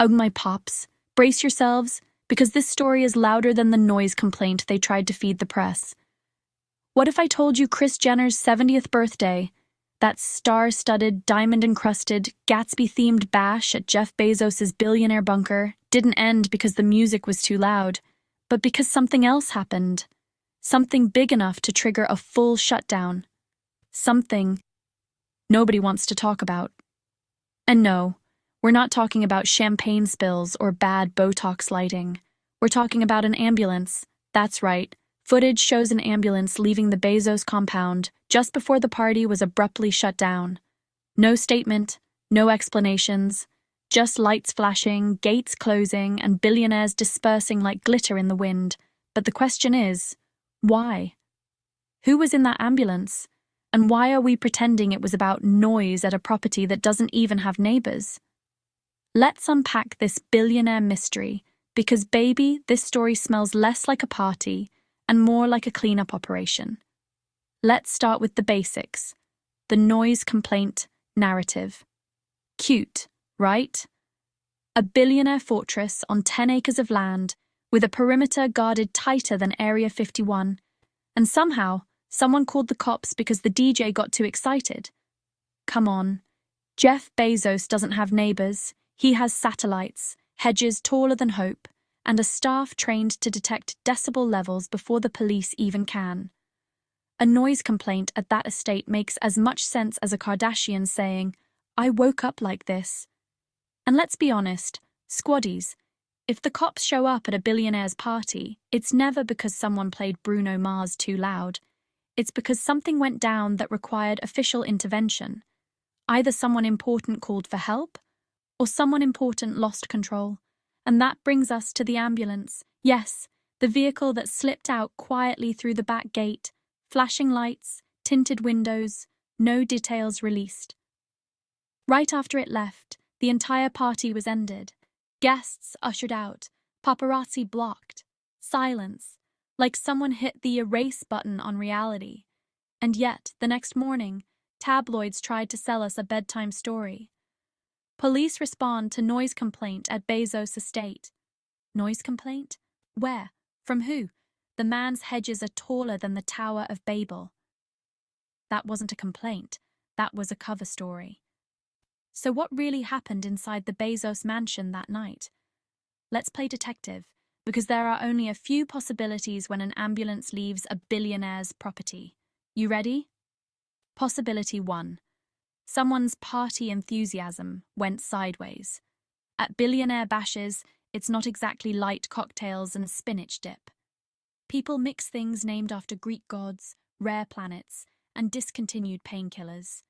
Oh, my pops, brace yourselves, because this story is louder than the noise complaint they tried to feed the press. What if I told you Kris Jenner's 70th birthday, that star-studded, diamond-encrusted, Gatsby-themed bash at Jeff Bezos' billionaire bunker, didn't end because the music was too loud, but because something else happened. Something big enough to trigger a full shutdown. Something nobody wants to talk about. And no, we're not talking about champagne spills or bad Botox lighting. We're talking about an ambulance. That's right. Footage shows an ambulance leaving the Bezos compound just before the party was abruptly shut down. No statement, no explanations, just lights flashing, gates closing, and billionaires dispersing like glitter in the wind. But the question is, why? Who was in that ambulance? And why are we pretending it was about noise at a property that doesn't even have neighbors? Let's unpack this billionaire mystery, because baby, this story smells less like a party and more like a cleanup operation. Let's start with the basics. The noise complaint narrative. Cute, right? A billionaire fortress on 10 acres of land with a perimeter guarded tighter than Area 51. And somehow, someone called the cops because the DJ got too excited. Come on. Jeff Bezos doesn't have neighbors. He has satellites, hedges taller than hope, and a staff trained to detect decibel levels before the police even can. A noise complaint at that estate makes as much sense as a Kardashian saying, "I woke up like this." And let's be honest, Squaddies, if the cops show up at a billionaire's party, it's never because someone played Bruno Mars too loud. It's because something went down that required official intervention. Either someone important called for help, or someone important lost control. And that brings us to the ambulance. Yes, the vehicle that slipped out quietly through the back gate, flashing lights, tinted windows, no details released. Right after it left, the entire party was ended. Guests ushered out, paparazzi blocked, silence, like someone hit the erase button on reality. And yet, the next morning, tabloids tried to sell us a bedtime story. Police respond to noise complaint at Bezos' estate. Noise complaint? Where? From who? The man's hedges are taller than the Tower of Babel. That wasn't a complaint. That was a cover story. So what really happened inside the Bezos mansion that night? Let's play detective, because there are only a few possibilities when an ambulance leaves a billionaire's property. You ready? Possibility 1. Someone's party enthusiasm went sideways. At billionaire bashes, it's not exactly light cocktails and spinach dip. People mix things named after Greek gods, rare planets, and discontinued painkillers.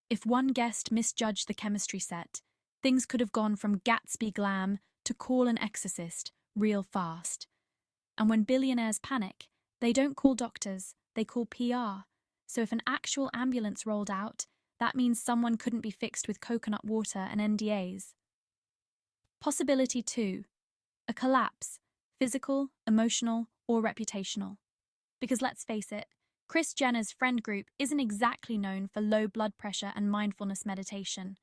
If one guest misjudged the chemistry set, things could have gone from Gatsby glam to Call an Exorcist real fast. And when billionaires panic, they don't call doctors, they call PR. So if an actual ambulance rolled out, that means someone couldn't be fixed with coconut water and NDAs. Possibility 2. A collapse, physical, emotional, or reputational. Because let's face it, Kris Jenner's friend group isn't exactly known for low blood pressure and mindfulness meditation.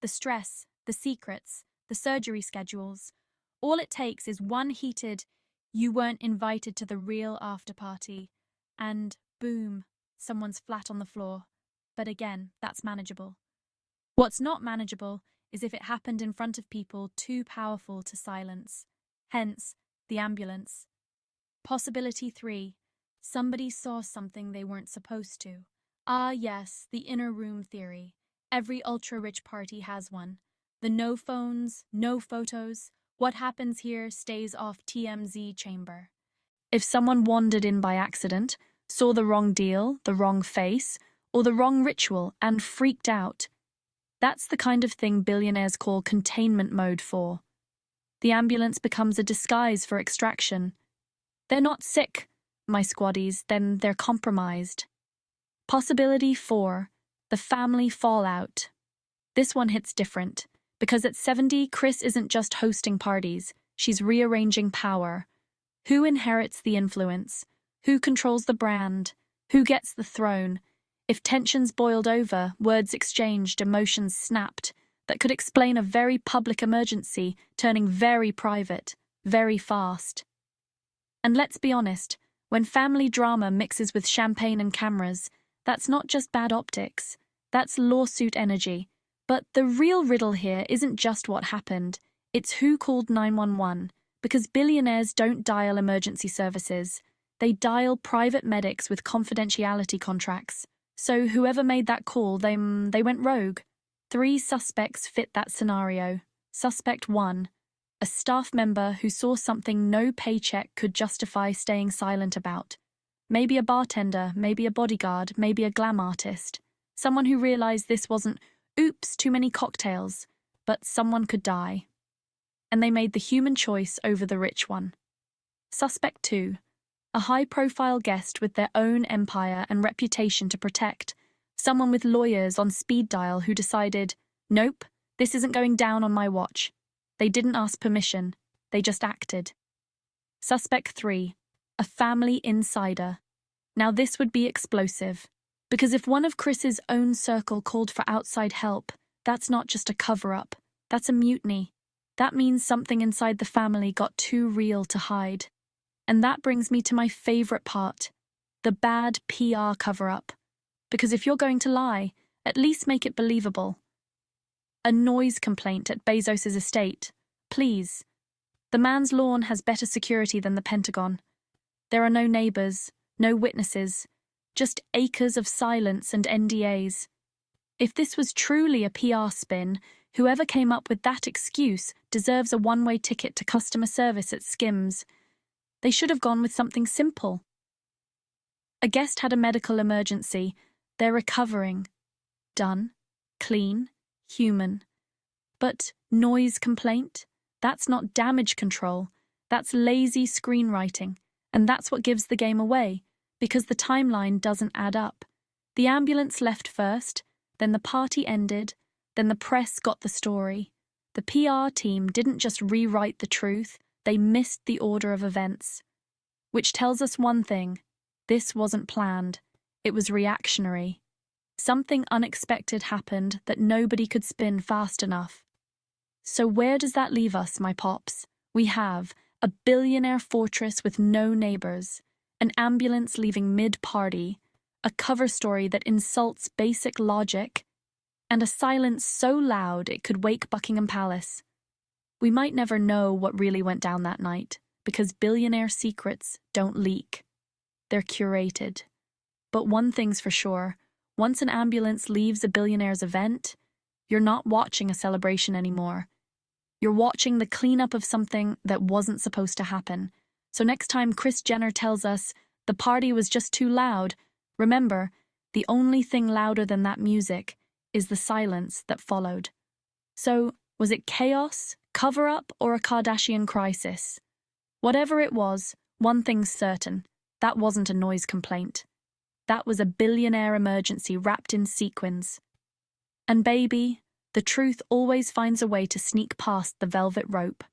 The stress, the secrets, the surgery schedules, all it takes is one heated, "you weren't invited to the real after party," and boom, someone's flat on the floor. But again, that's manageable. What's not manageable is if it happened in front of people too powerful to silence. Hence, the ambulance. Possibility 3. Somebody saw something they weren't supposed to. Ah yes, the inner room theory. Every ultra-rich party has one. The no phones, no photos. What happens here stays off TMZ chamber. If someone wandered in by accident, saw the wrong deal, the wrong face, or the wrong ritual and freaked out, that's the kind of thing billionaires call containment mode for. The ambulance becomes a disguise for extraction. They're not sick, my squaddies, then they're compromised. Possibility 4. The family fallout. This one hits different, because at 70, Kris isn't just hosting parties, she's rearranging power. Who inherits the influence? Who controls the brand? Who gets the throne? If tensions boiled over, words exchanged, emotions snapped, that could explain a very public emergency turning very private, very fast. And let's be honest, when family drama mixes with champagne and cameras, that's not just bad optics, that's lawsuit energy. But the real riddle here isn't just what happened, it's who called 911, because billionaires don't dial emergency services. They dial private medics with confidentiality contracts. So whoever made that call, they went rogue. 3 suspects fit that scenario. Suspect 1, a staff member who saw something no paycheck could justify staying silent about. Maybe a bartender, maybe a bodyguard, maybe a glam artist. Someone who realized this wasn't, oops, too many cocktails, but someone could die. And they made the human choice over the rich one. Suspect 2, a high-profile guest with their own empire and reputation to protect. Someone with lawyers on speed dial who decided, nope, this isn't going down on my watch. They didn't ask permission, they just acted. Suspect 3, a family insider. Now this would be explosive, because if one of Kris's own circle called for outside help, that's not just a cover-up, that's a mutiny. That means something inside the family got too real to hide. And that brings me to my favorite part, the bad PR cover-up. Because if you're going to lie, at least make it believable. A noise complaint at Bezos' estate. Please. The man's lawn has better security than the Pentagon. There are no neighbors, no witnesses, just acres of silence and NDAs. If this was truly a PR spin, whoever came up with that excuse deserves a one-way ticket to customer service at Skims. They should have gone with something simple. A guest had a medical emergency. They're recovering. Done. Clean. Human. But noise complaint? That's not damage control. That's lazy screenwriting. And that's what gives the game away, because the timeline doesn't add up. The ambulance left first, then the party ended, then the press got the story. The PR team didn't just rewrite the truth, they missed the order of events. Which tells us one thing: this wasn't planned. It was reactionary. Something unexpected happened that nobody could spin fast enough. So where does that leave us, my pops? We have a billionaire fortress with no neighbors, an ambulance leaving mid-party, a cover story that insults basic logic, and a silence so loud it could wake Buckingham Palace. We might never know what really went down that night, because billionaire secrets don't leak. They're curated. But one thing's for sure, once an ambulance leaves a billionaire's event, you're not watching a celebration anymore. You're watching the cleanup of something that wasn't supposed to happen. So next time Kris Jenner tells us the party was just too loud, remember, the only thing louder than that music is the silence that followed. So, was it chaos, cover-up, or a Kardashian crisis? Whatever it was, one thing's certain, that wasn't a noise complaint. That was a billionaire emergency wrapped in sequins. And baby, the truth always finds a way to sneak past the velvet rope.